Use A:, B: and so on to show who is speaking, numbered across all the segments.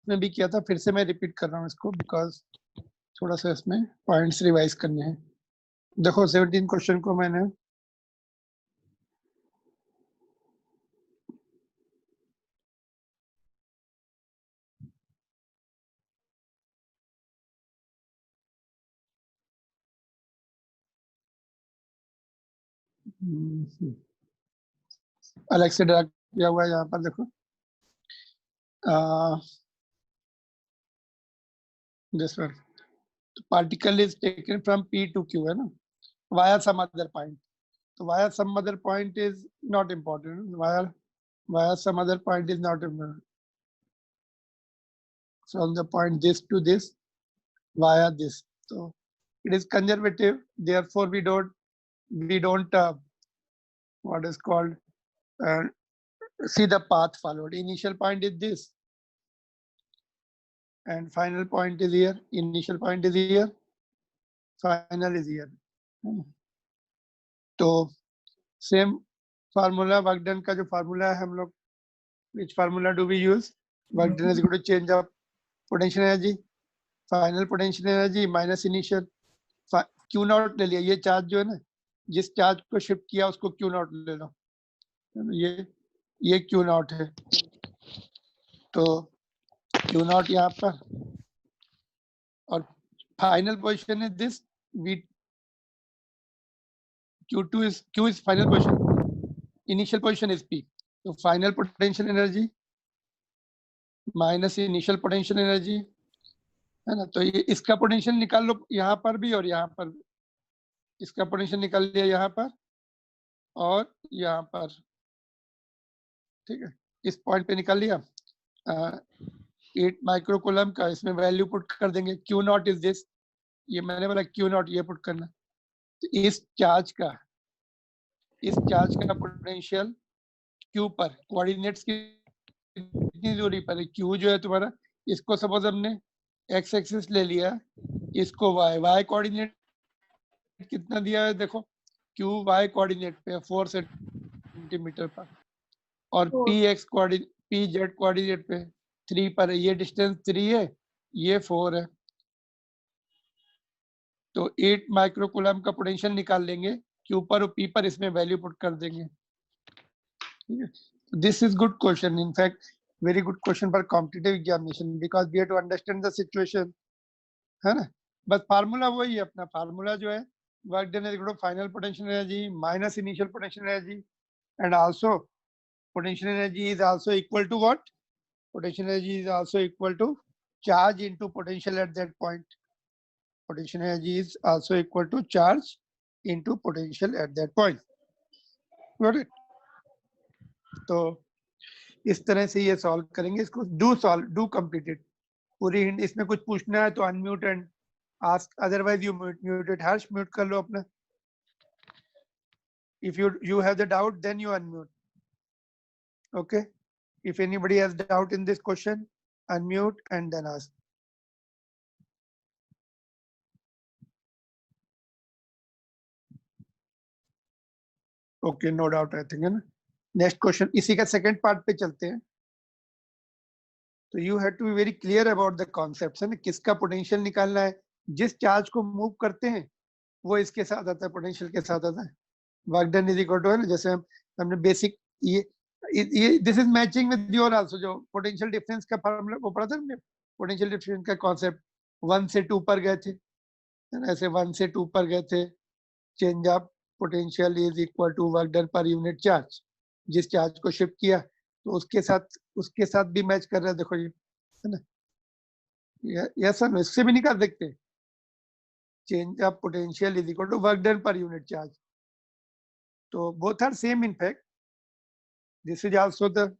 A: में भी किया था, फिर से मैं रिपीट कर रहा हूँ इसको बिकॉज थोड़ा सा इसमें पॉइंट्स रिवाइज करने हैं। देखो 17 क्वेश्चन को मैंने अलग से ड्रा किया हुआ है यहाँ पर। देखो this one, particle is taken from P to Q है ना, वाया सम अदर पॉइंट। तो via some other point is not important, via some other point is not important. From the point this to this via this, so it is conservative, therefore we don't what is called uh, see the path followed. Initial point is this and final point is here, initial point is here, final is here. तो same formula work done का जो formula है हम लोग, which formula do we use? Work done is equal to change of potential energy, final potential energy minus initial Q not ले लिया। ये charge जो है ना, जिस चार्ज को शिफ्ट किया उसको क्यू नॉट ले लो, ये क्यू नॉट है। तो क्यू नॉट यहाँ पर और final position is this we Q2 is Q is final position, initial position is P, तो final potential energy minus initial potential energy है ना। तो ये इसका पोटेंशियल निकाल लो यहाँ पर भी और यहाँ पर भी, इसका पोटेंशियल निकाल लिया यहाँ पर और यहाँ पर, ठीक है। इस पॉइंट पे निकाल लिया 8 माइक्रोकूलम का, इसमें वैल्यू पुट कर देंगे। क्यू नॉट इज दिस, ये मैंने बोला क्यू नॉट ये पुट करना। तो इस चार्ज का पोटेंशियल क्यू पर कोऑर्डिनेट्स की कितनी दूरी पर है, क्यू जो है तुम्हारा, इसको सपोज हमने एक्स एक्सिस ले लिया, इसको वाई कोऑर्डिनेट कितना दिया है देखो, क्यू वाई कोऑर्डिनेट पे 4 सेंटीमीटर पर और P x coordinate P Z coordinate पे 3 पर है। ये डिस्टेंस 3 है, ये 4 है। तो 8 माइक्रोकूलम का पोटेंशियल निकाल लेंगे क्यू पर और पी पर, इसमें वैल्यू पुट कर देंगे। This is good question, in fact very good question for competitive examination because we have to understand the situation, है ना। बस फार्मूला वही है अपना, फार्मूला जो है work done is equal to final potential energy minus initial potential energy and also potential energy is also equal to what? Potential energy is also equal to charge into potential at that point. Potential energy is also equal to charge into potential at that point. Got it? तो इस तरह से ये solve करेंगे इसको। Do complete it. पूरी hint, इसमें कुछ पूछना है तो unmute and ask, otherwise you muted. Harsh mute कर लो अपना। If you have the doubt, then you unmute. Okay. If anybody has doubt in this question, unmute and then ask. Okay, no doubt I think है ना। Next question, इसी का second part पे चलते हैं। तो you have to be very clear about the concepts, है ना। किसका पोटेंशियल निकालना है, जिस चार्ज को मूव करते हैं वो इसके साथ आता है, पोटेंशियल के साथ आता है। Work done is equal to, है ना, जैसे हमने बेसिक ये this is matching with your also, जो पोटेंशियल डिफरेंस का फार्मूला वो पढ़ा था हमने। पोटेंशियल डिफरेंस का कॉन्सेप्ट 1 से 2 पर गए थे, है ना, ऐसे 1 से 2 पर गए थे। Change of potential is equal to work done per unit charge. जिस चार्ज को शिफ्ट किया तो उसके साथ भी मैच कर रहा है, देखो ये, है ना। यस सर, इससे भी निकाल सकते हैं। Change of potential is equal to work done per unit charge. तो both are same in fact. This is also the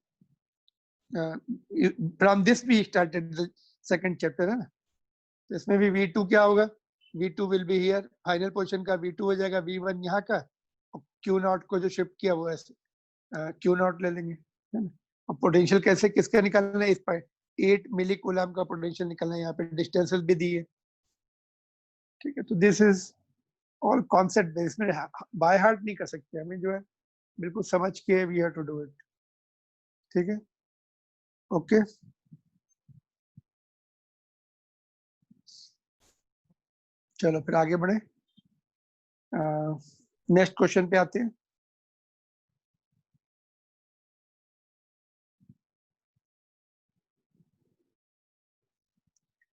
A: from this we started the second chapter, है ना। तो इसमें भी V2 क्या होगा, V2 will be here, final position का V2 हो जाएगा, V1 यहाँ का, क्यू नॉट को जो शिफ्ट किया वो ऐसे क्यू नॉट ले लेंगे, है ना। अब पोटेंशियल कैसे किसका निकालना है, इस पर 8 मिली कूलम का पोटेंशियल निकालना है, यहाँ पे डिस्टेंसेस भी दी है, ठीक है। तो this is all concept based, में बाय हार्ट नहीं कर सकते हमें, जो है बिल्कुल समझ के we have to do it, ठीक है। ओके चलो फिर आगे बढ़े, नेक्स्ट क्वेश्चन पे आते हैं।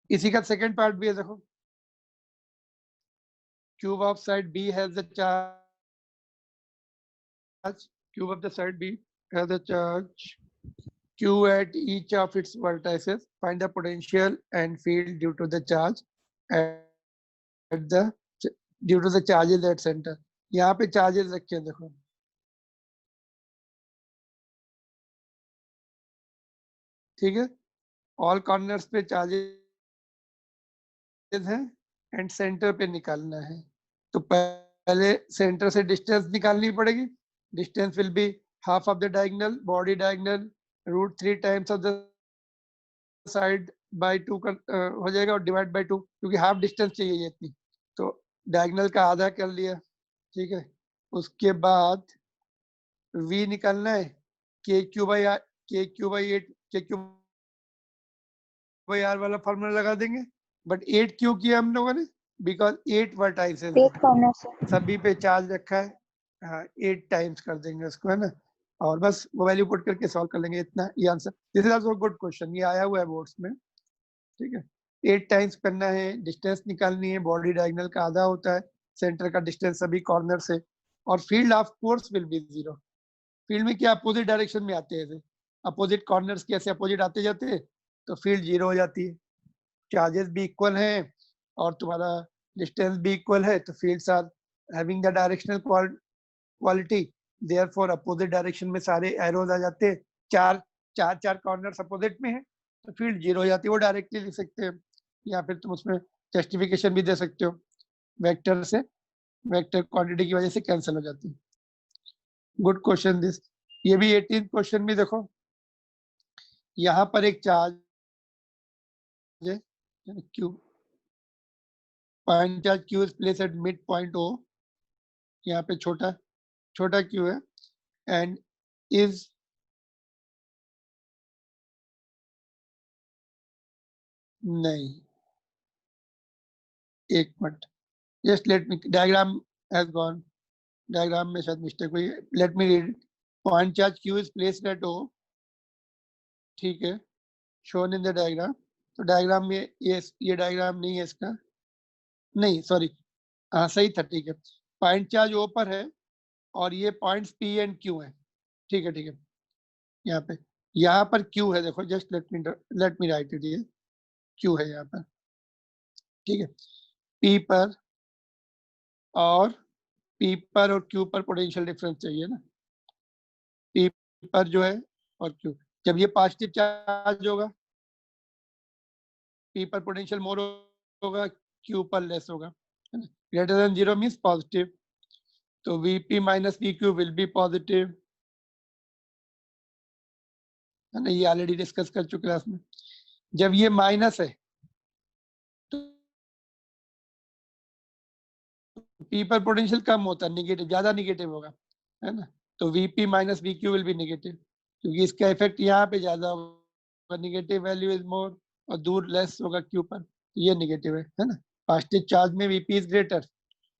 A: इसी का सेकंड पार्ट भी है, देखो। Cube of side B has the charge, cube of the side B has the charge q at each of its vertices. Find the potential and field due to the charge at the due to the charges at center. यहाँ पे charges रखे हैं, देखो। ठीक है, all corners पे charges हैं and centre पे निकालना है। तो पहले सेंटर से डिस्टेंस निकालनी पड़ेगी। Distance will be half of the diagonal, body diagonal √3 times of the side by 2 हो जाएगा, और डिवाइड बाय 2, क्योंकि हाफ डिस्टेंस चाहिए ये इतनी, तो डायगोनल का आधा कर लिया। ठीक है, उसके बाद v निकालना है, के क्यू बाई आर, के क्यू बाई 8, के क्यू बाई आर वाला फॉर्मूला लगा देंगे। बट 8 क्यों किया हम लोगों ने? बिकॉज 8 वर्टाइसेस सभी पे चार्ज रखा है। हाँ, 8 टाइम्स कर देंगे उसको, है ना, और बस वो वैल्यू पुट करके सॉल्व कर लेंगे, इतना ये answer. This is also good question, ये आया हुआ है बोर्ड्स में। ठीक है, 8 टाइम्स करना है, डिस्टेंस निकालनी है, बॉडी डायगोनल का आधा होता है, सेंटर का डिस्टेंस सभी कॉर्नर से, और field of course will be 0। Field में क्या अपोजिट डायरेक्शन में आते हैं, अपोजिट कॉर्नर्स के ऐसे अपोजिट आते जाते हैं, तो फील्ड 0 हो जाती है। चार्जेस भी इक्वल हैं और तुम्हारा डिस्टेंस भी इक्वल है, तो fields are having the directional quality, therefore opposite direction में सारे एरोज आ जाते हैं। चार कॉर्नर्स अपोजिट में है, तो फील्ड 0 हो जाती है। वो डायरेक्टली लिख सकते हैं, या फिर तुम उसमें जस्टिफिकेशन भी दे सकते हो, वेक्टर से, वेक्टर क्वांटिटी की वजह से कैंसिल हो जाती है। Good question this. ये भी 18th क्वेश्चन में देखो, यहाँ पर एक चार्ज है Q, point charge Q is place at mid point O, यहाँ पे छोटा क्यू है, एंड इज नहीं, एक minute, just let me, diagram has gone, diagram में शायद मिस्टेक हुई है, let me read. Point charge Q is placed at O, ठीक है, शोन इन द डायग्राम। तो डायग्राम में ये डायग्राम नहीं है इसका, नहीं सॉरी, हाँ सही था, ठीक है। पॉइंट चार्ज ओ पर है और ये पॉइंट्स पी एंड क्यू है। ठीक है, ठीक है, यहाँ पर क्यू है, देखो, just let me right it, ये क्यू है यहाँ पर। ठीक है, पी पर और क्यू पर पोटेंशियल डिफरेंस चाहिए ना, पी पर जो है और क्यू, जब ये पॉजिटिव चार्ज होगा, पी पर पोटेंशियल मोर होगा, क्यू पर लेस होगा, है ना। ग्रेटर देन 0 मींस पॉजिटिव, तो VP minus we Q will be positive, है ना, ये ऑलरेडी डिस्कस कर चुके क्लास में। जब ये माइनस है तो पी पर पोटेंशियल कम होता है, निगेटिव, ज्यादा निगेटिव होगा, है ना, तो VP minus we Q will be negative, क्योंकि इसका इफेक्ट यहाँ पे ज्यादा होगा, निगेटिव वैल्यू इज मोर, और दूर लेस होगा क्यू पर, ये निगेटिव है ना। पॉजिटिव चार्ज में VP is greater,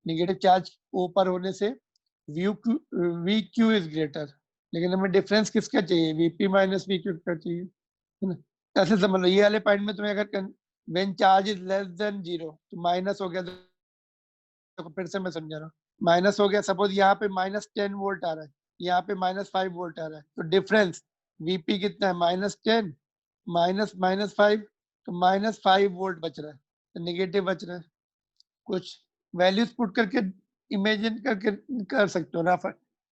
A: negative charge ऊपर होने से वी क्यू इज ग्रेटर, लेकिन हमें डिफरेंस किसका चाहिए, वीपी माइनस वी क्यू का चाहिए, है ना। ऐसे समझ लो, ये वाले पॉइंट में तुम्हें अगर when charge is less than 0 तो माइनस हो गया, तो फिर से मैं समझा रहा हूँ, माइनस हो गया, सपोज यहाँ पे -10 वोल्ट आ रहा है, यहाँ पे -5 वोल्ट आ रहा है, तो डिफरेंस वीपी कितना है, -10 माइनस -5, तो -5 वोल्ट बच रहा है, तो निगेटिव बच रहा है। कुछ वैल्यूज पुट करके इमेजिन करके कर सकते हो,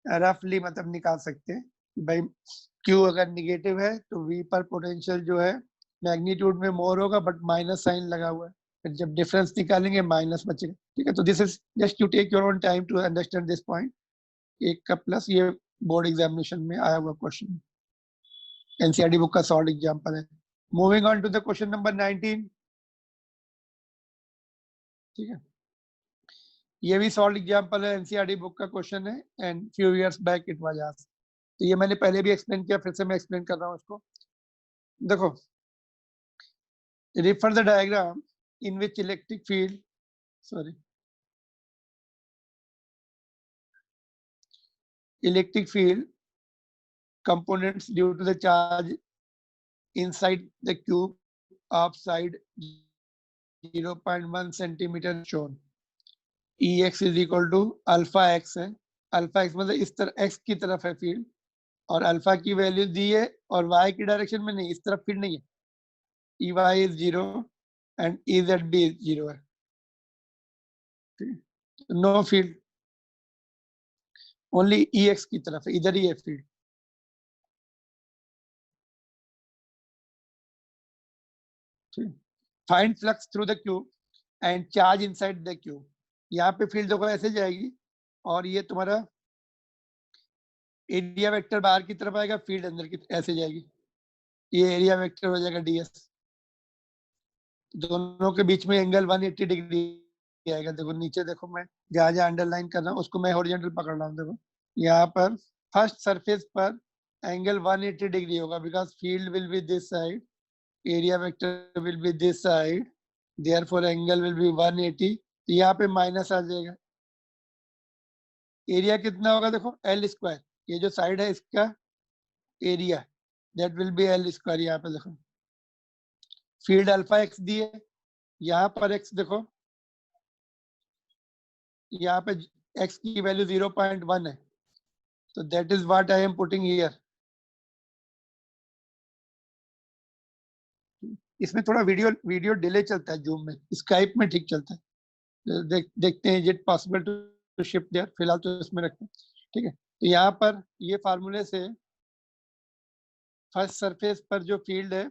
A: रफली मतलब निकाल सकते हैं भाई, क्यू अगर निगेटिव है तो वी पर पोटेंशियल जो है मैग्नीट्यूड में मोर होगा, बट माइनस साइन लगा हुआ है, फिर जब डिफरेंस निकालेंगे माइनस बचेगा। ठीक है, तो this is just to take your own time to understand this point, एक का प्लस, ये बोर्ड एग्जामिनेशन में आया हुआ क्वेश्चन, एनसीईआरटी बुक का शॉर्ट एग्जांपल है। Moving on to the question number 19। ठीक है, ये भी सॉल्व एग्जांपल है, एनसीईआरटी बुक का क्वेश्चन है, and few years back it was asked. तो ये मैंने पहले भी एक्सप्लेन किया, फिर से मैं एक्सप्लेन कर रहा हूँ इसको। देखो, refer the diagram in which electric field sorry, electric field components due to the charge inside the cube of side 0.1 centimeter shown. Ex is equal to alpha x है, अल्फा x मतलब इस तरफ x की तरफ है field, और alpha की value दी है और y की डायरेक्शन में नहीं, इस तरफ फील्ड नहीं है. Ey is 0 and Ezb is 0 है. नो फील्ड, ओनली Ex की तरफ है, इधर ही है field. Find flux through the cube and charge inside the cube. यहाँ पे फील्ड देखो ऐसे जाएगी और ये तुम्हारा एरिया वेक्टर बाहर की तरफ आएगा, फील्ड अंदर की ऐसे जाएगी. ये एरिया वेक्टर हो जाएगा ds. दोनों के बीच में एंगल 180 डिग्री आएगा. देखो नीचे देखो, मैं जहाँ जहाँ अंडरलाइन कर रहा हूँ उसको मैं हॉरिजॉन्टल पकड़ रहा हूँ. देखो यहाँ पर फर्स्ट सरफेस पर एंगल 180 डिग्री होगा because field will be this side, area vector will be this side, therefore angle will be 180. तो यहाँ पे माइनस आ जाएगा. एरिया कितना होगा देखो, एल स्क्वायर. ये जो साइड है इसका area that will be L square. यहाँ पे देखो फील्ड अल्फा एक्स दी है, यहाँ पर एक्स देखो, यहाँ पे एक्स की वैल्यू 0.1 है, तो that is what I am putting here. इसमें थोड़ा वीडियो डिले चलता है जूम में, स्काइप में ठीक चलता है. देखते हैं is it possible to shift there. फिलहाल तो इसमें रखते हैं, ठीक है. तो यहाँ पर ये फार्मूले से फर्स्ट सरफेस पर जो फील्ड है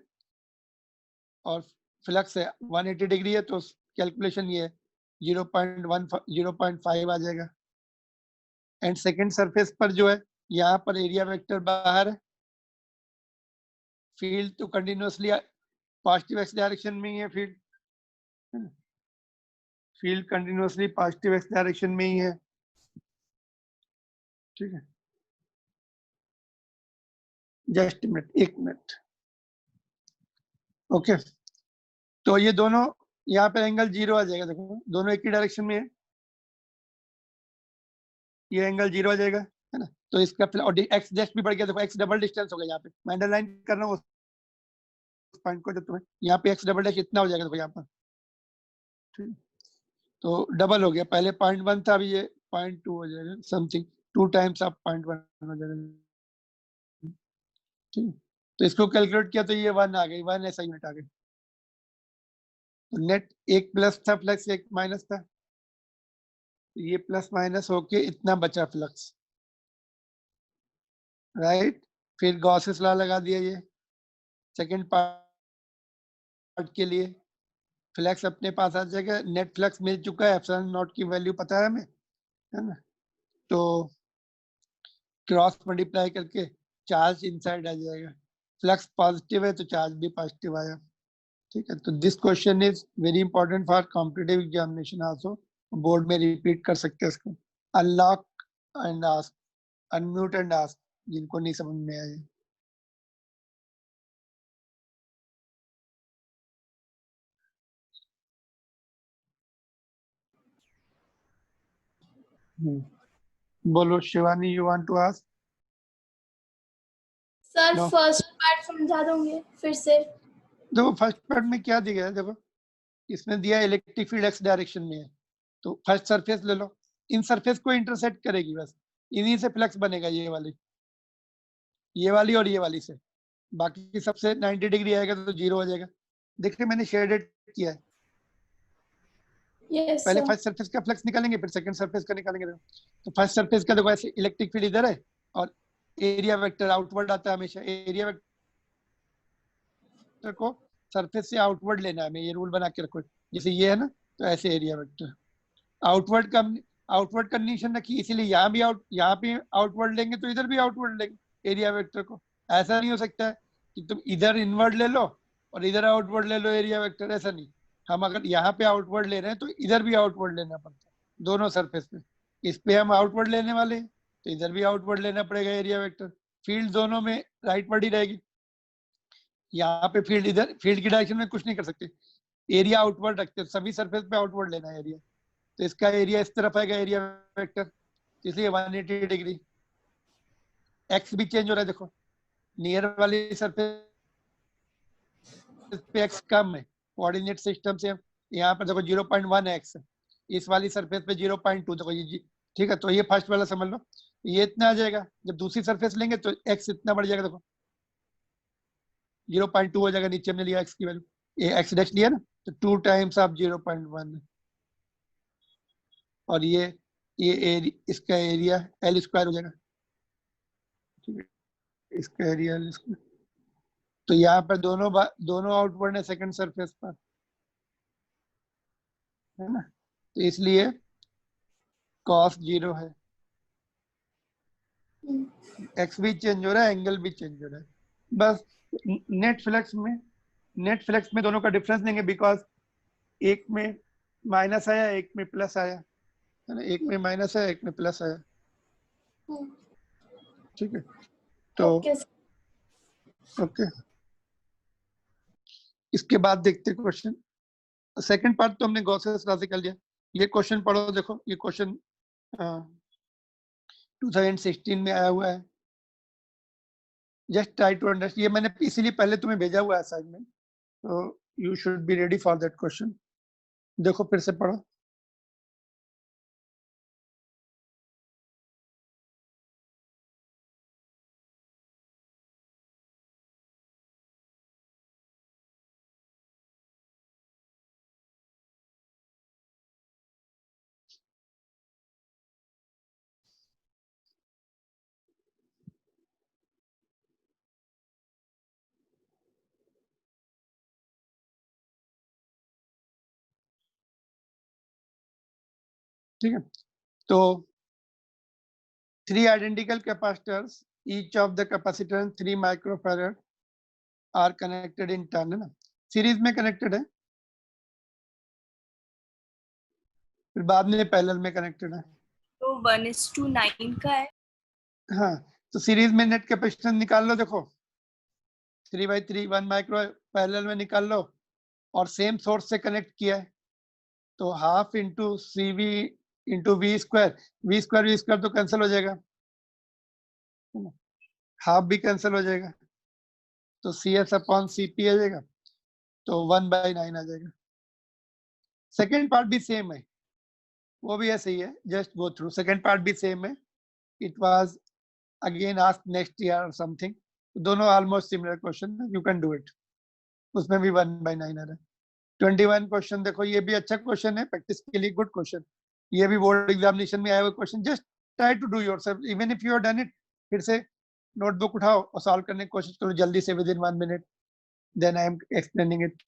A: और फ्लक्स है 180 डिग्री है, तो कैलकुलेशन ये 0.5 आ जाएगा. एंड सेकेंड सरफेस पर जो है यहाँ पर एरिया वेक्टर बाहर है, फील्ड तो कंटिन्यूसली पॉजिटिव एक्स डायरेक्शन में ही है. Field continuously positive x direction में ही है, ठीक है. जस्ट मिनट, एक मिनट. ओके, तो ये दोनों यहाँ पे एंगल 0 आ जाएगा. देखो दोनों एक ही डायरेक्शन में है, ये एंगल 0 आ जाएगा, है ना. तो इसका और एक्स जस्ट भी बढ़ गया. देखो एक्स डबल डिस्टेंस हो गया. यहाँ पे मैं अंडरलाइन कर रहा हूँ उस पॉइंट को, जो तुम्हें यहाँ पे एक्स डबल डैश इतना हो जाएगा. देखो यहाँ पर, ठीक. तो डबल हो गया, पहले 0.1 था, अभी ये 0.2 हो जाएगा समथिंग. 2 टाइम्स आप 0.1 हो जाएगा, ठीक. तो इसको कैलकुलेट किया तो ये 1 आ गई, 1 ऐसा यूनिट आ गई. तो नेट एक प्लस था फ्लक्स, एक माइनस था. ये प्लस माइनस होके इतना बचा फ्लक्स, राइट. फिर गॉसेस लॉ लगा दिया. ये सेकंड पार्ट के लिए फ्लक्स अपने पास आ जाएगा, नेट फ्लक्स मिल चुका है, एप्सिलॉन नॉट की वैल्यू पता है हमें, है ना. तो क्रॉस मल्टीप्लाई करके चार्ज इनसाइड आ जाएगा. फ्लक्स पॉजिटिव है तो चार्ज भी पॉजिटिव आया, ठीक है. तो this question is very important for competitive examination also. Board में रिपीट कर सकते हैं इसको. Unlock and ask, unmute and ask, जिनको नहीं समझ में आए. बोलो Shivani, you want to ask?
B: Sir
A: No.
B: First part समझा दोगे फिर से?
A: देखो फर्स्ट पार्ट में क्या दिया है, देखो इसमें दिया इलेक्ट्रिक फील्ड एक्स डायरेक्शन में है, तो फर्स्ट सरफेस ले लो, इन सरफेस को इंटरसेक्ट करेगी बस, इन्हीं से फ्लक्स बनेगा, ये वाली और ये वाली से. बाकी सबसे 90 डिग्री आएगा तो 0 हो जाएगा. देखिए मैंने शेडेड किया है.
B: यस
A: पहले
B: सर.
A: फर्स्ट सरफेस का फ्लक्स निकालेंगे, फिर सेकंड सरफेस का निकालेंगे. तो फर्स्ट सरफेस का देखो ऐसे इलेक्ट्रिक फील्ड इधर है और एरिया वेक्टर आउटवर्ड आता है हमेशा. एरिया वेक्टर को सरफेस से आउटवर्ड लेना है हमें, ये रूल बना के रखो. जैसे ये है ना, तो ऐसे एरिया वेक्टर आउटवर्ड का आउटवर्ड कंडीशन रखी, इसीलिए यहाँ पे आउटवर्ड लेंगे तो इधर भी आउटवर्ड लेंगे एरिया वेक्टर को. ऐसा नहीं हो सकता है कि तुम इधर इनवर्ड ले लो और इधर आउटवर्ड ले लो एरिया वेक्टर. ऐसा नहीं. हम अगर यहाँ पे आउटवर्ड ले रहे हैं तो इधर भी आउटवर्ड लेना पड़ता है दोनों सरफेस पे. इस पे हम आउटवर्ड लेने वाले हैं तो इधर भी आउटवर्ड लेना पड़ेगा एरिया वेक्टर. फील्ड दोनों में राइटवर्ड ही रहेगी. यहाँ पे फील्ड इधर, फील्ड की डायरेक्शन में कुछ नहीं कर सकते, एरिया आउटवर्ड रखते हैं, सभी सरफेस पे आउटवर्ड लेना है एरिया. तो इसका एरिया इस तरफ आएगा एरिया वेक्टर, इसलिए 180 डिग्री। एक्स भी चेंज हो रहा है, देखो नियर वाली सरफेस पे एक्स कम है, कोऑर्डिनेट सिस्टम से यहाँ पर देखो 0.1 एक्स, इस वाली सरफेस पे 0.2, देखो ये ठीक है। तो ये फर्स्ट वाला समझ लो, ये इतना आ जाएगा। जब दूसरी सरफेस लेंगे तो एक्स इतना बढ़ जाएगा, देखो 0.2 हो जाएगा, नीचे हमने लिया एक्स की वैल्यू, ये एक्स डैश लिया ना, तो 2 टाइम्स ऑफ 0.1, और ये इसका एरिया एल स्क्वायर हो जाएगा, ठीक है, इसका एरिया एल स्क्वायर। तो यहाँ पर दोनों आउटवर्ड है सेकंड सरफेस पर, है ना, तो इसलिए कॉस 0 है, एक्स भी चेंज हो रहा है, एंगल भी चेंज हो रहा है। बस नेट फ्लक्स में दोनों का डिफरेंस लेंगे, बिकॉज एक में माइनस आया, एक में प्लस आया, है ना, एक में माइनस आया, एक में प्लस आया, ठीक है। तो ओके, इसके बाद देखते क्वेश्चन। सेकंड पार्ट तो हमने गॉसेस लॉ से कर लिया। ये क्वेश्चन पढ़ो, देखो ये क्वेश्चन 2016 में आया हुआ है। जस्ट ट्राई टू अंडरस्टैंड, ये मैंने इसीलिए पहले तुम्हें भेजा हुआ है असाइनमेंट, तो you should be ready for that question. देखो फिर से पढ़ो। ठीक है, तो 3 identical capacitors, each of the capacitance 3 microfarad are connected in turn, है ना, सीरीज में कनेक्टेड है, फिर बाद में पैरेलल में कनेक्टेड है।
C: तो 1:9 का है।
A: हाँ, तो सीरीज में नेट कैपेसिटेंस निकाल लो, देखो 3/3 1 माइक्रो, पैरेलल में निकाल लो, और सेम सोर्स से कनेक्ट किया है, तो half into CV into V square तो कैंसिल हो जाएगा, हाफ भी कैंसिल हो जाएगा, तो CS/CP आ जाएगा, तो 1/9 आ जाएगा। सेकेंड पार्ट भी सेम है, वो भी ऐसे ही है, just go through. Second part भी सेम है, it was again asked next year और समथिंग, दोनों almost similar question, you can do it. उसमें भी 1/9 आ रहा है। 21 क्वेश्चन देखो, ये भी अच्छा क्वेश्चन है, प्रैक्टिस के लिए गुड क्वेश्चन, ये भी बोर्ड एग्जामिनेशन में आया हुआ question. Just try to do yourself, even if you have done it, फिर से नोटबुक उठाओ और सॉल्व करने की कोशिश करो जल्दी से, within 1 minute, then I am explaining it.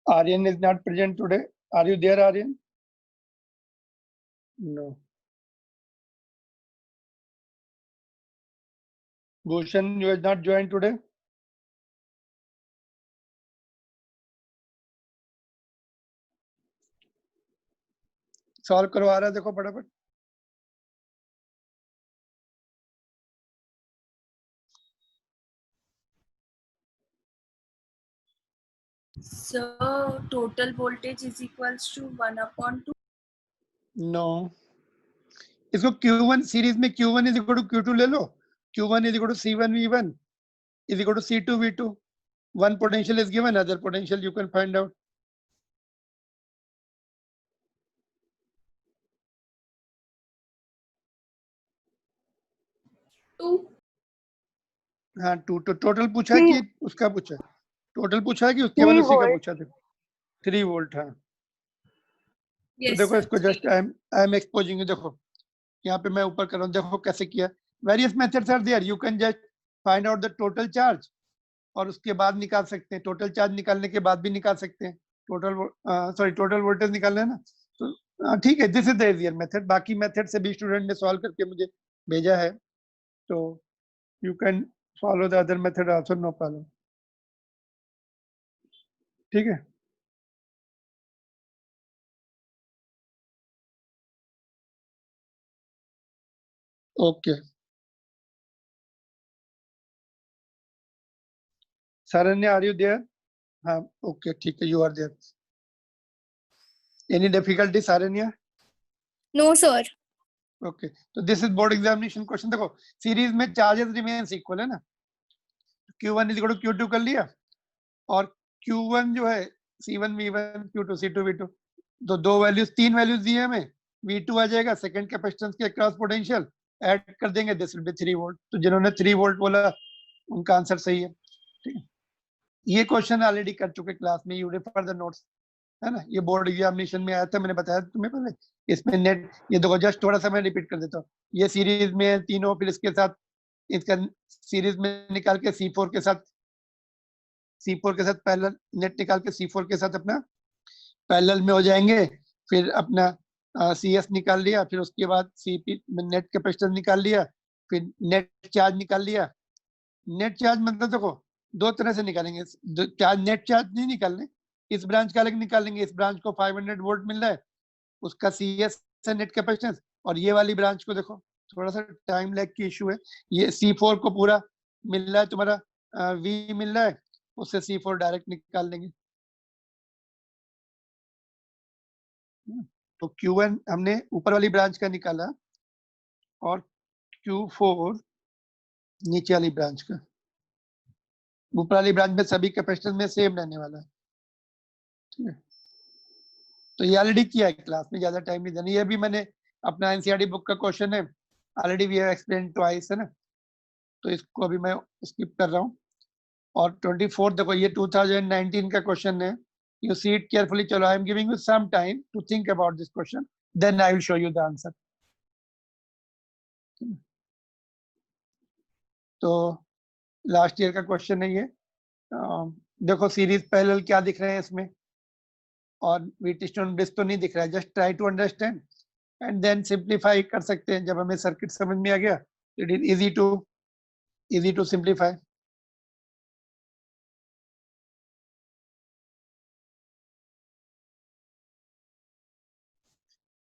A: Aryan is not present today. Are you there, Aryan? No. Bhushan, you have not joined today. Solve करवा रहा है, देखो फटाफट।
C: So total voltage is equals to 1/2.
A: No, इसको Q1 series में Q1 is equal to Q2 ले लो, Q1 is equal to C1 V1 is equal to C2 V2। one potential is given, other potential you can find out. हाँ, to तो total पूछा है कि उसका पूछा है, टोटल पूछा है कि उसके बाद उसी का पूछा था। 3 वोल्ट। हाँ, तो देखो इसको जस्ट आई एम एक्सपोजिंग, देखो यहाँ पे मैं ऊपर कर रहा हूँ, देखो कैसे किया। Various methods are there, you can just find out the total charge और उसके बाद निकाल सकते हैं, टोटल चार्ज निकालने के बाद भी निकाल सकते हैं, टोटल वोल्टेज निकालना है ना। तो ठीक है, this is the easier method. बाकी मेथड से भी स्टूडेंट ने सॉल्व करके मुझे भेजा है, तो you can follow the other method also, no problem. ठीक है, okay. Saranya, are you there? हाँ, ओके, ठीक है, you are there. Any difficulty Saranya?
B: No sir.
A: Okay, तो this is board examination question. देखो, सीरीज में चार्जेस रिमेन्स इक्वल है ना, Q1 is equal to Q2 कर लिया, और Q1 जो है C1 V1, Q2 C2 V2, तो दो वैल्यूज, तीन वैल्यूज दिए हमें, V2 आ जाएगा सेकंड कैपेसिटेंस के अक्रॉस पोटेंशियल, ऐड कर देंगे, दिस विल बी 3 वोल्ट। तो जिन्होंने 3 वोल्ट बोला उनका आंसर सही है। ठीक है, ये क्वेश्चन ऑलरेडी कर चुके क्लास में, यू रेफर द नोट्स, है ना, ये बोर्ड एग्जामिनेशन में आया था, मैंने बताया तुम्हें पहले। इसमें नेट, ये देखो जस्ट थोड़ा सा मैं रिपीट कर देता हूँ, ये सीरीज में तीनों, फिर इसके साथ इसका सीरीज में निकाल के C4 के साथ, पैरेलल नेट निकाल के C4 के साथ अपना पैरेलल में हो जाएंगे। फिर अपना CS निकाल लिया, फिर उसके बाद CP नेट कैपेसिटेंस निकाल लिया, फिर नेट चार्ज निकाल लिया। नेट चार्ज मतलब देखो दो तरह से निकालेंगे, चार्ज, नेट चार्ज नहीं निकालने, इस ब्रांच का अलग निकालेंगे, इस ब्रांच को 500 वोल्ट मिल रहा है, उसका CS है नेट कैपेसिटेंस, और ये वाली ब्रांच को देखो थोड़ा सा टाइम लैग की इशू है, ये C4 को पूरा मिल रहा है तुम्हारा, V मिल रहा है, उससे C4 डायरेक्ट निकाल लेंगे। तो Q1 हमने ऊपर वाली ब्रांच का निकाला, और Q4 नीचे वाली ब्रांच का। ऊपर वाली ब्रांच में सभी कैपेसिटेंस में सेम रहने वाला है। ठीक है, तो ये ऑलरेडी किया है क्लास में, ज्यादा टाइम नहीं देना। ये भी मैंने अपना एनसीईआरटी बुक का क्वेश्चन है, already we have explain twice, है ना, तो इसको अभी मैं स्किप कर रहा हूँ। और 24 देखो, ये 2019 का क्वेश्चन है, यू सी इट केयरफुली। चलो, I am giving you some time to think about this question, then I will show you the answer. तो लास्ट ईयर का क्वेश्चन है ये। देखो, सीरीज पैरेलल क्या दिख रहे हैं इसमें, और व्हीटस्टोन ब्रिज तो नहीं दिख रहा है, just try to understand and then simplify कर सकते हैं। जब हमें सर्किट समझ में आ गया, it is easy to simplify.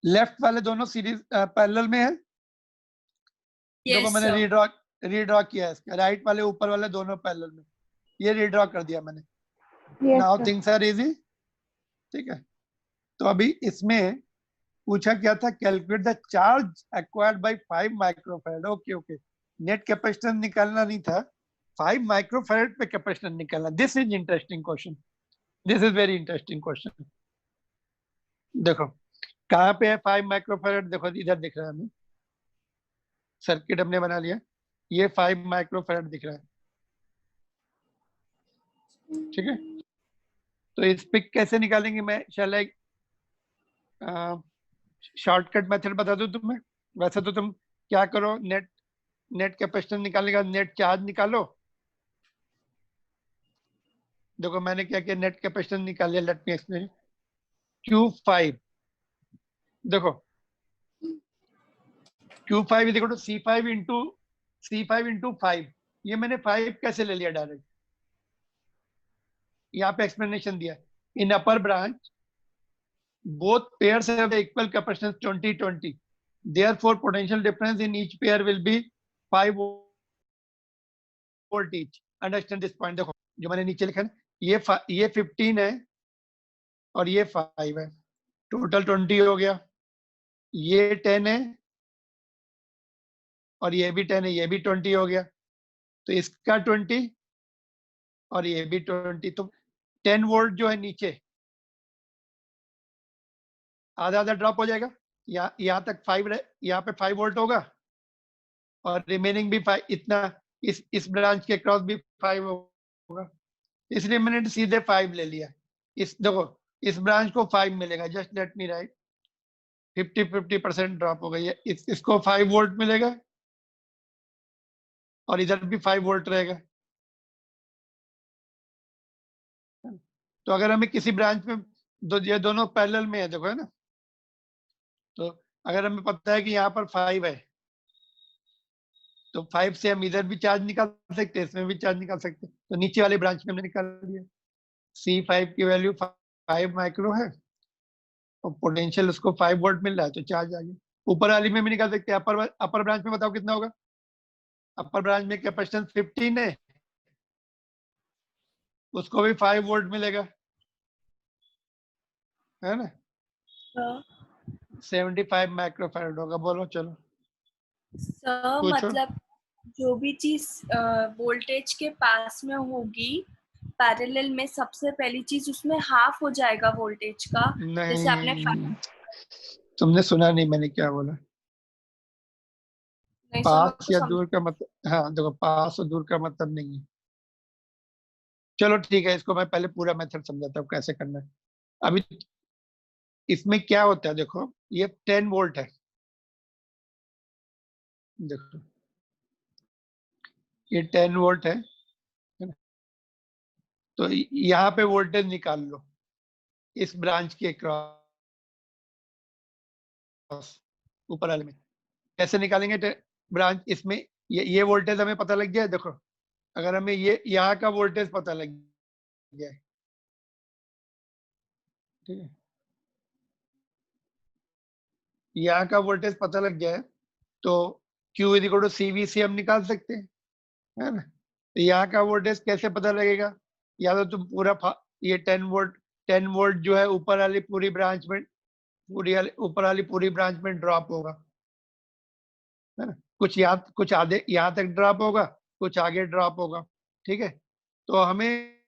A: Left वाले दोनों सीरीज पैरेलल में है। देखो,
C: Yes,
A: मैंने
C: sir.
A: रीड्रॉ किया है इसका, राइट वाले ऊपर वाले दोनों पैरेलल में, ये रीड्रॉ कर दिया मैंने। Now things are easy. ठीक है, तो अभी इसमें पूछा क्या था, calculate the charge acquired by 5 microfarad. Okay okay, net capacitance निकालना नहीं था, 5 माइक्रोफैराड पे कैपेसिटेंस निकालना। This is interesting question, this is very interesting question. देखो कहाँ पे है 5 माइक्रोफैराड, देखो इधर दिख रहा है हमें, सर्किट हमने बना लिया, ये 5 माइक्रोफैराड दिख रहा है। ठीक है, तो इस पे कैसे निकालेंगे, मैं शैल आई शॉर्टकट मेथड बता दूं तुम्हें। वैसे तो तुम क्या करो, नेट कैपेसिटेंस निकालने का नेट चार्ज निकालो। देखो मैंने क्या किया, नेट कैपेसिटेंस निकाल लिया, लेट मी एक्सप्लेन। Q5, देखो Q5 is equal to C5 into 5। ये मैंने 5 कैसे ले लिया डायरेक्ट, यहाँ पे एक्सप्लेनेशन दिया, इन upper branch both pairs have equal capacitance 20-20, therefore potential difference in each pair will be 5 volt each. Understand this point। देखो जो मैंने नीचे लिखा है, ये 15 है और ये 5 है, टोटल 20 हो गया। ये 10 है और ये भी 10 है, ये भी 20 हो गया, तो इसका 20 और ये भी 20, तो 10 वोल्ट जो है नीचे आधा आधा ड्रॉप हो जाएगा। यहाँ तक 5, यहाँ पे 5 वोल्ट होगा, और रिमेनिंग भी 5, इतना इस ब्रांच के क्रॉस भी 5 होगा, इसलिए मैंने सीधे 5 ले लिया। इस देखो, इस ब्रांच को 5 मिलेगा, जस्ट लेट मी राइट, 50% ड्रॉप हो गई है, इसको 5 वोल्ट मिलेगा और इधर भी 5 वोल्ट रहेगा। तो अगर हमें किसी ब्रांच में ये दोनों पैरेलल में है, देखो, है ना, तो अगर हमें पता है कि यहाँ पर 5 है, तो 5 से हम इधर भी चार्ज निकाल सकते हैं, इसमें भी चार्ज निकाल सकते हैं। तो नीचे वाले ब्रांच में हमने निकाल दिया। C5 की वैल्यू 5 माइक्रो है और पोटेंशियल उसको 5 वोल्ट मिल रहा है, तो चार्ज आ गया। ऊपर वाली में भी निकाल सकते हैं। अपर ब्रांच में बताओ कितना होगा? अपर ब्रांच में कैपेसिटेंस 15 है, उसको भी 5 वोल्ट मिलेगा, है ना,
C: सर
A: 75 माइक्रोफैराड होगा। बोलो, चलो
C: सर
A: पूछो।
C: मतलब जो भी चीज वोल्टेज के पास में होगी पैरेलल में, सबसे पहली चीज उसमें हाफ हो जाएगा वोल्टेज का। जैसे आपने
A: नहीं, तुमने सुना नहीं मैंने क्या बोला।
C: नहीं सर, मेरे
A: पास
C: को
A: या
C: समझ
A: दूर का मतलब, हाँ देखो, पास और दूर का मतलब नहीं है। चलो ठीक है, इसको मैं पहले पूरा मेथड समझाता हूँ कैसे करना है। अभी इसमें क्या होता है, देखो, ये 10 वोल्ट है, देखो ये 10 वोल्ट है ना? तो यहाँ पे वोल्टेज निकाल लो इस ब्रांच के क्रॉस, ऊपर वाले में। कैसे निकालेंगे? ब्रांच इसमें ये वोल्टेज हमें पता लग गया है, देखो, अगर हमें ये यहाँ का वोल्टेज पता लग गया है, ठीक है, यहाँ का वोल्टेज पता लग गया है, तो Q इक्वल टू CV से हम निकाल सकते हैं, है ना। तो यहाँ का वोल्टेज कैसे पता लगेगा? या तो तुम पूरा ये 10 वोल्ट जो है ऊपर वाली पूरी ब्रांच में, ऊपर वाली पूरी ब्रांच में ड्रॉप होगा, है ना, कुछ आधे यहाँ तक ड्रॉप होगा, कुछ आगे ड्रॉप होगा, ठीक है। तो हमें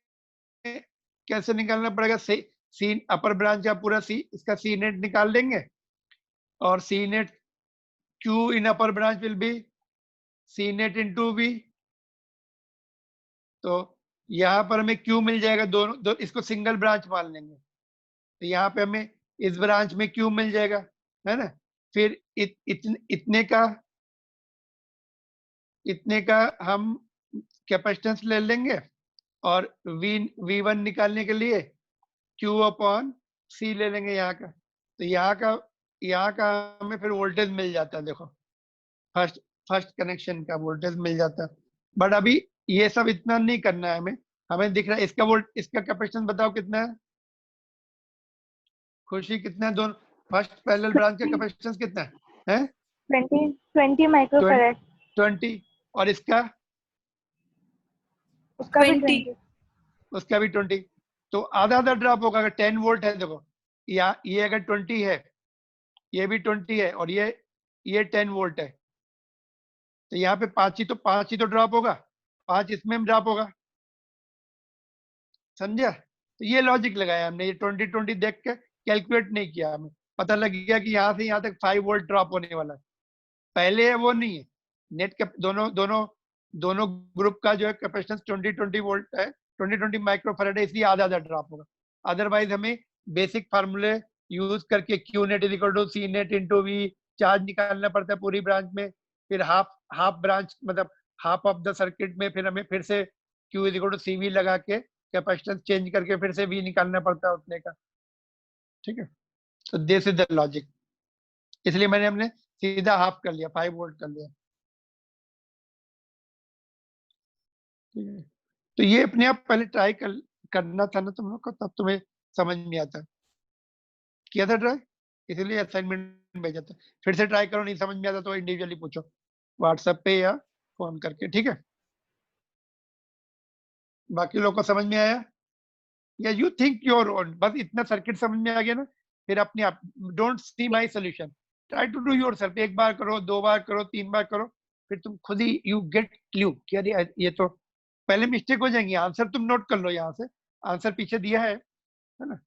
A: कैसे निकालना पड़ेगा? सी अपर ब्रांच का पूरा इसका सी नेट निकाल लेंगे, और c net Q in upper branch will be c net into V। तो यहाँ पर हमें Q मिल जाएगा, दोनों इसको सिंगल ब्रांच मान लेंगे, तो यहाँ पे हमें इस ब्रांच में Q मिल जाएगा, है ना। फिर इतने का हम कैपेसिटेंस ले लेंगे, और V1 निकालने के लिए Q अपॉन C ले लेंगे यहाँ का। तो यहाँ का हमें फिर वोल्टेज मिल जाता है, देखो, फर्स्ट फर्स्ट कनेक्शन का वोल्टेज मिल जाता है। बट अभी ये सब इतना नहीं करना है हमें। हमें दिख रहा है इसका कैपेसिटेंस बताओ कितना है? खुशी, कितना है? दोनों फर्स्ट पैरेलल ब्रांच का कैपेसिटेंस कितना है?
B: 20 माइक्रोफैराड।
A: 20। और इसका
B: उसका भी
C: 20।
B: 20।
A: उसका भी 20। तो आधा आधा ड्रॉप होगा। अगर 10 वोल्ट है, देखो, ये अगर 20 है, ये भी 20 है, और ये 10 वोल्ट है, तो यहाँ पे 5 ही तो ड्रॉप होगा, 5 इसमें ड्रॉप होगा, समझा? तो ये लॉजिक लगाया हमने, ये 20 देख के कैलकुलेट नहीं किया, हमें पता लग गया कि यहाँ से यहाँ तक 5 वोल्ट ड्रॉप होने वाला है। पहले है वो नहीं है। नेट के दोनों दोनों दोनों ग्रुप का जो है कैपेसिटेंस 20 वोल्ट है, 20 माइक्रोफैराड है, इसलिए आधा आधा ड्रॉप होगा। अदरवाइज हमें बेसिक फार्मूले यूज करके Q net is equal to C net into V charge निकालना पड़ता है पूरी ब्रांच में। फिर हाफ हाफ ब्रांच मतलब हाफ ऑफ द सर्किट में फिर हमें फिर से Q is equal to CV लगा के कैपेसिटेंस चेंज करके फिर से V निकालना पड़ता है उतने का, ठीक है। तो दिस इज द लॉजिक, इसलिए हमने सीधा हाफ कर लिया, 5 वोल्ट कर लिया, ठीक है। तो ये अपने आप पहले ट्राई करना था ना तुम लोग को, तब तुम्हें समझ में आता। किया था ट्राई, इसीलिए असाइनमेंट भेजा था। फिर से ट्राई करो, नहीं समझ में आता तो इंडिविजुअली पूछो व्हाट्सएप पे या फोन करके, ठीक है। बाकी लोग को समझ में आया? या यू थिंक योर ओन, बस इतना सर्किट समझ में आ गया ना, फिर अपने आप don't see my solution, try to do your yourself बार करो, 2 बार करो, 3 बार करो, फिर तुम खुद ही यू गेट क्लू कि अरे ये तो पहले मिस्टेक हो जाएंगी। आंसर तुम नोट कर लो, यहाँ से आंसर पीछे दिया है ना,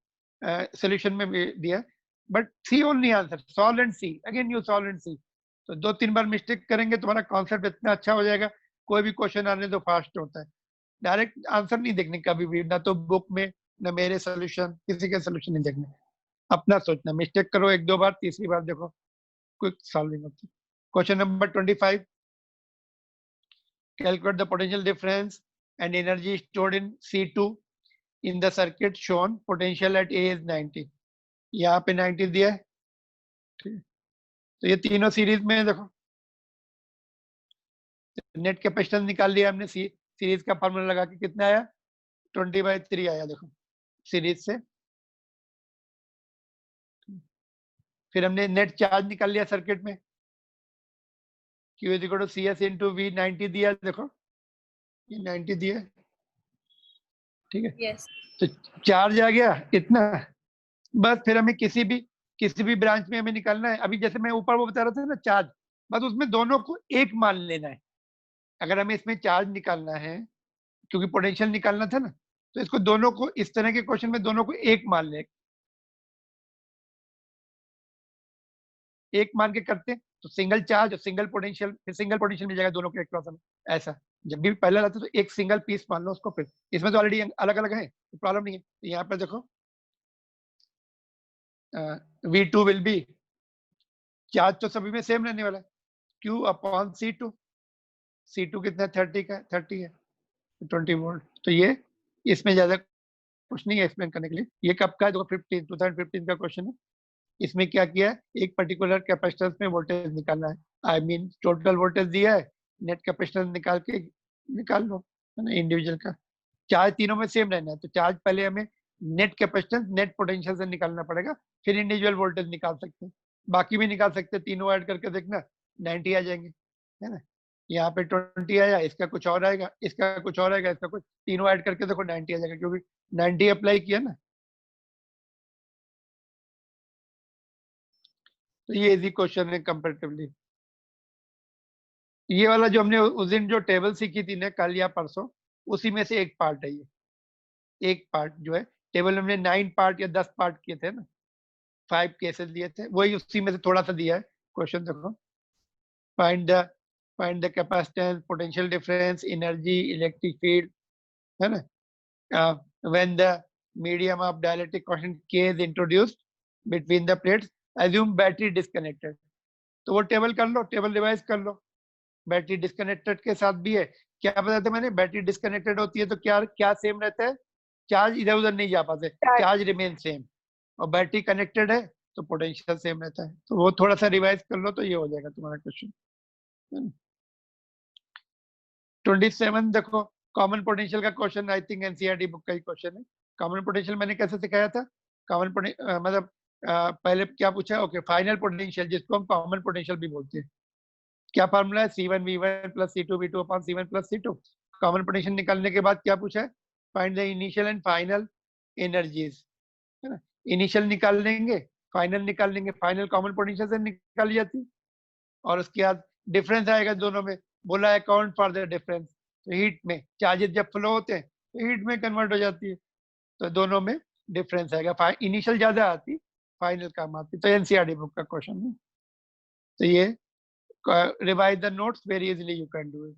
A: सोल्यूशन में भी दिया है, but see only answer, solve and see again, you solve and see. तो 2-3 बार मिस्टेक करेंगे, तुम्हारा कॉन्सेप्ट इतना अच्छा हो जाएगा, कोई भी क्वेश्चन आने तो फास्ट होता है। डायरेक्ट आंसर नहीं देखने कभी भी, ना तो बुक में, ना मेरे सोल्यूशन, किसी के सोल्यूशन नहीं देखने, अपना सोचना। मिस्टेक करो 1-2 बार, तीसरी बार देखो क्विक सॉल्विंग होती है। Question number 25, calculate the potential difference and energy stored in C2 in the circuit shown potential at A is 90, यहाँ पे 90 दिया है, ठीक। तो ये तीनों सीरीज में है, देखो नेट कैपेसिटेंस निकाल लिया हमने, सीरीज का फॉर्मूला लगा के कितना आया, 20/3 आया, देखो सीरीज से। फिर हमने नेट चार्ज निकाल लिया सर्किट में, Q is equal to CS into V, 90 दिया, देखो ये 90 दिया, ठीक है।
C: यस
A: तो चार्ज आ गया इतना, बस फिर हमें किसी भी ब्रांच में हमें निकालना है। अभी जैसे मैं ऊपर वो बता रहा था ना चार्ज, बस उसमें दोनों को एक मान लेना है। अगर हमें इसमें चार्ज निकालना है, क्योंकि पोटेंशियल निकालना था ना, तो इसको दोनों को, इस तरह के क्वेश्चन में दोनों को एक मान ले, एक मान के करते हैं तो सिंगल चार्ज और सिंगल पोटेंशियल, फिर सिंगल पोटेंशियल मिल जाएगा दोनों के क्रॉस में। ऐसा जब भी पहले लाते तो एक सिंगल पीस मान लो उसको, फिर इसमें तो ऑलरेडी अलग अलग है, तो प्रॉब्लम नहीं है। तो यहाँ पे देखो V2 विल बी, चार्ज तो सभी में सेम रहने वाला है, Q अपॉन C2, C2 कितना 30 का, 30 है, 20 वोल्ट। तो ये इसमें ज्यादा कुछ नहीं है एक्सप्लेन करने के लिए। ये कब का है, 2015 का क्वेश्चन है। इसमें क्या किया है, एक पर्टिकुलर कैपेसिटेंस में वोल्टेज निकालना है, आई मीन टोटल वोल्टेज दिया है, नेट कैपेसिटेंस निकाल लो, है ना, इंडिविजुअल का। चार्ज तीनों में सेम रहना है, तो चार्ज पहले हमें नेट कैपेसिटेंस नेट पोटेंशियल से निकालना पड़ेगा, फिर इंडिविजुअल वोल्टेज निकाल सकते हैं, बाकी भी निकाल सकते हैं, तीनों ऐड करके देखना 90 आ जाएंगे, है ना। यहाँ पे 20 आया, इसका कुछ और आएगा, इसका कुछ और आएगा, इसका कुछ, तीनों ऐड करके देखो 90 आ जाएगा, क्योंकि 90 अप्लाई किया ना। तो ये इजी क्वेश्चन है कंपेरेटिवली। ये वाला जो हमने उस दिन जो टेबल सीखी थी ना, कल या परसों, उसी में से एक पार्ट है ये। एक पार्ट जो है टेबल में 9 पार्ट या 10 पार्ट किए थे ना, 5 केसेस दिए थे, वही उसी में से थोड़ा सा दिया है क्वेश्चन। देखो find the capacitance, potential difference, energy, electric field, है ना, when the medium of dielectric constant K is introduced between the plates, assume battery disconnected. तो वो टेबल कर लो, टेबल रिवाइज कर लो। बैटरी डिस्कनेक्टेड के साथ भी है, क्या बताया था मैंने, बैटरी डिस्कनेक्टेड होती है तो क्या क्या सेम रहता है, चार्ज इधर उधर नहीं जा पाते, चार्ज रिमेन सेम। और बैटरी कनेक्टेड है तो पोटेंशियल सेम रहता है। तो वो थोड़ा सा रिवाइज कर लो तो ये हो जाएगा तुम्हारा क्वेश्चन। 27 देखो, कॉमन पोटेंशियल का question, I think NCERT book का ही क्वेश्चन है। कॉमन पोटेंशियल मैंने कैसे सिखाया था, कॉमन मतलब पहले क्या पूछा, ओके फाइनल पोटेंशियल, जिसको हम कॉमन पोटेंशियल भी बोलते हैं, क्या फार्मूला है, C1V1 plus C2V2 upon C1 plus C2। Common potential निकालने के बाद क्या पूछा है, find the initial and final energies, है ना। इनिशियल निकाल लेंगे, फाइनल निकाल लेंगे, फाइनल कॉमन पोटेंशियल से निकाली जाती, और उसके बाद डिफरेंस आएगा दोनों में, बोला अकाउंट फॉर द डिफरेंस। तो हीट में चार्जेस जब फ्लो होते हैं तो हीट में कन्वर्ट हो जाती है, तो दोनों में डिफरेंस आएगा, इनिशियल ज्यादा आती, फाइनल कम आती। तो एनसीईआरटी बुक का क्वेश्चन है। तो ये revise the notes very easily, you can do it.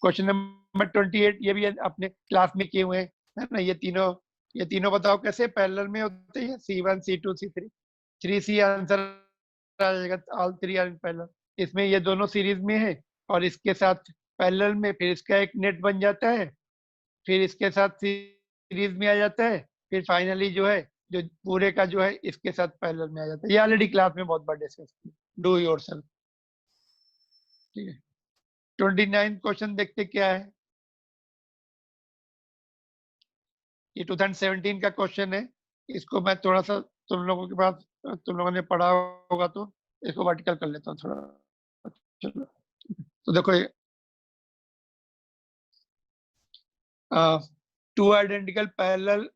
A: Question number 28, ये भी अपने क्लास में किए हुए हैं ना। ये तीनों बताओ कैसे पैरेलल में होते हैं, C1 C2 C3, 3C answer आ जाएगा, ऑल 3 आर इन पैरेलल। इसमें ये दोनों सीरीज में है और इसके साथ पैरेलल में, फिर इसका एक नेट बन जाता है, फिर इसके साथ सीरीज में आ जाता है, फिर फाइनली जो है जो पूरे का जो है इसके साथ पैरेलल में आ जाता है। ये ऑलरेडी क्लास में बहुत बार डिस्कस किया, डू योरसेल्फ, ठीक है। 29 क्वेश्चन देखते क्या है, ये 2017 का क्वेश्चन है। इसको मैं थोड़ा सा तुम लोगों के पास, तुम लोगों ने पढ़ा होगा तो इसको वर्टिकल कर लेता हूँ थोड़ा। चलो तो देखो, ये two identical parallel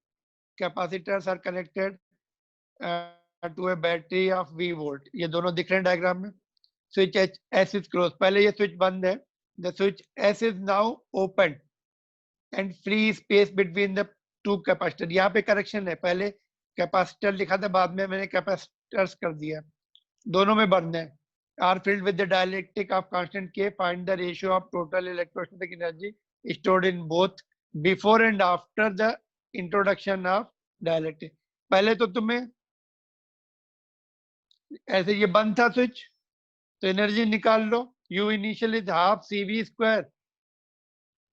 A: capacitors are connected to a battery of V volt, ये दोनों दिख रहे हैं डायग्राम में। स्विच S is closed, पहले ये स्विच बंद है, the switch S is now open and free space between the two capacitor। यहाँ पे करेक्शन है, पहले कैपेसिटर लिखा था, बाद में मैंने कैपेसिटर्स कर दिया। दोनों में बंद है। Are filled with the dielectric of constant K, find the ratio of total electrostatic energy stored in both before and after the introduction of dielectric। पहले तो तुम्हें ऐसे ये बंद था स्विच, तो एनर्जी निकाल लो, U initial is half CV²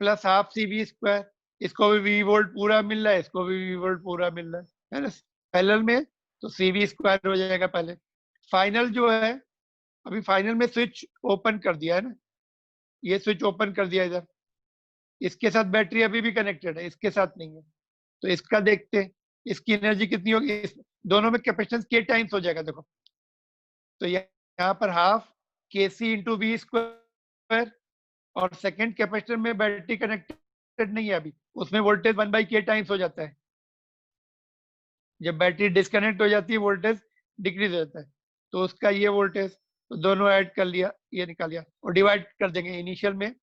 A: plus half CV², इसको भी वी वोल्ट पूरा मिल रहा है, इसको भी वी वोल्ट पूरा मिल रहा है ना पैरेलल में, तो CV स्क्वायर हो जाएगा पहले। फाइनल जो है, अभी फाइनल में स्विच ओपन कर दिया है ना, ये स्विच ओपन कर दिया इधर, इसके साथ बैटरी अभी भी कनेक्टेड है, इसके साथ नहीं है। तो इसका देखते हैं, इसकी एनर्जी कितनी होगी, दोनों में कैपेसिटेंस के टाइम्स हो जाएगा देखो। तो यहाँ पर half KC into V square, और सेकेंड कैपेसिटर में बैटरी कनेक्टेड नहीं है अभी, उसमें वोल्टेज 1/K टाइम्स हो जाता है। जब बैटरी डिस्कनेक्ट हो जाती है वोल्टेज डिक्रीज हो जाता है, तो उसका ये वोल्टेज, तो दोनों ऐड कर लिया, ये निकाल लिया, और डिवाइड कर देंगे इनिशियल में,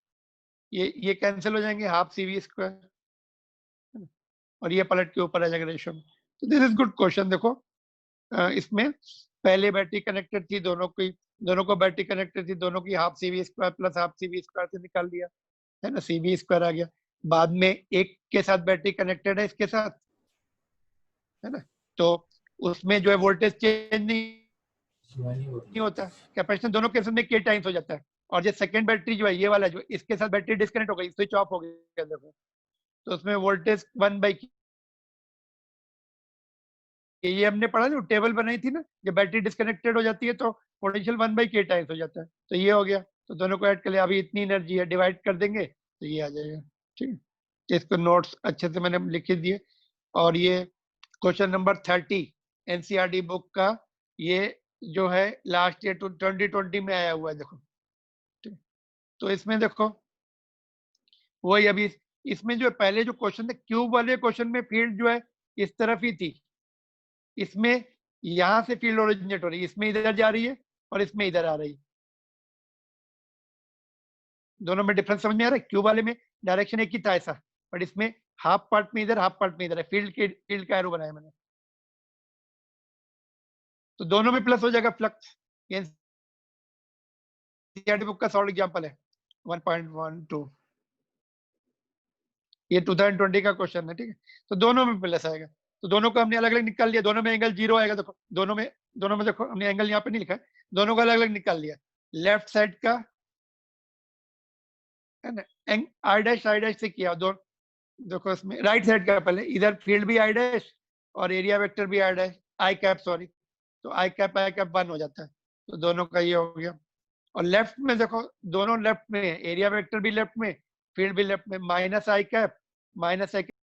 A: ये कैंसिल हो जाएंगे, हाफ CV स्क्वायर, और ये पलट के ऊपर आ जाएगा रेशियो में। तो दिस इज गुड क्वेश्चन। देखो इसमें पहले बैटरी कनेक्टेड थी, दोनों को बैटरी कनेक्टेड थी, दोनों की half CV square plus half CV square से निकाल दिया है ना, CV स्क्वायर आ गया। बाद में एक के साथ बैटरी कनेक्टेड है, इसके साथ है ना, तो उसमें जो है वोल्टेज चेंज नहीं होता, कैपेसिटेंस दोनों के साथ में K टाइम्स हो जाता है। और जो सेकंड बैटरी जो है, ये वाला जो इसके साथ बैटरी डिस्कनेक्ट हो गई, स्विच ऑफ हो गया देखो, तो उसमें वोल्टेज 1/K, ये हमने पढ़ा जो टेबल बनाई थी ना, जब बैटरी डिस्कनेक्टेड हो जाती है तो पोटेंशियल 1/K टाइम्स हो जाता है। तो ये हो गया, तो दोनों को ऐड कर लिया, अभी इतनी एनर्जी है, डिवाइड कर देंगे तो ये आ जाएगा। ठीक है, इसको नोट्स अच्छे से मैंने लिख ही दिए। और ये क्वेश्चन नंबर 30 NCERT बुक का, ये जो है लास्ट ईयर 2020 में आया हुआ है देखो। ठीक, तो इसमें देखो वही, अभी इसमें जो पहले जो क्वेश्चन थे, क्यूब वाले क्वेश्चन में फील्ड जो है इस तरफ ही थी, इसमें यहां से फील्ड ओरिजिनेट हो रही है, इसमें इधर जा रही है और इसमें इधर आ रही है। दोनों में डिफरेंस समझ में आ रहा है? क्यूब वाले में डायरेक्शन एक ही था ऐसा, बट इसमें हाफ पार्ट में इधर, हाफ पार्ट में इधर है, फील्ड का एरो बनाया मैंने। तो दोनों में प्लस हो जाएगा फ्लक्स। एनसीईआरटी बुक का सॉल्व एग्जांपल है 1.12, ये 2020 का क्वेश्चन है। ठीक है, तो दोनों में प्लस आएगा, तो दोनों को हमने अलग अलग निकाल लिया, दोनों में एंगल 0 आएगा देखो, दोनों में देखो हमने एंगल यहाँ पे नहीं लिखा है, दोनों को अलग अलग निकाल लिया। लेफ्ट साइड का है ना, आई डैश से किया, दो देखो इसमें राइट साइड का, पहले इधर फील्ड भी आई डैश और एरिया वेक्टर भी I dash, I cap sorry, तो आई कैप 1 हो जाता है, तो दोनों का ये हो गया। और लेफ्ट में देखो, दोनों लेफ्ट में, एरिया वेक्टर भी लेफ्ट में, फील्ड भी लेफ्ट में, माइनस आई कैप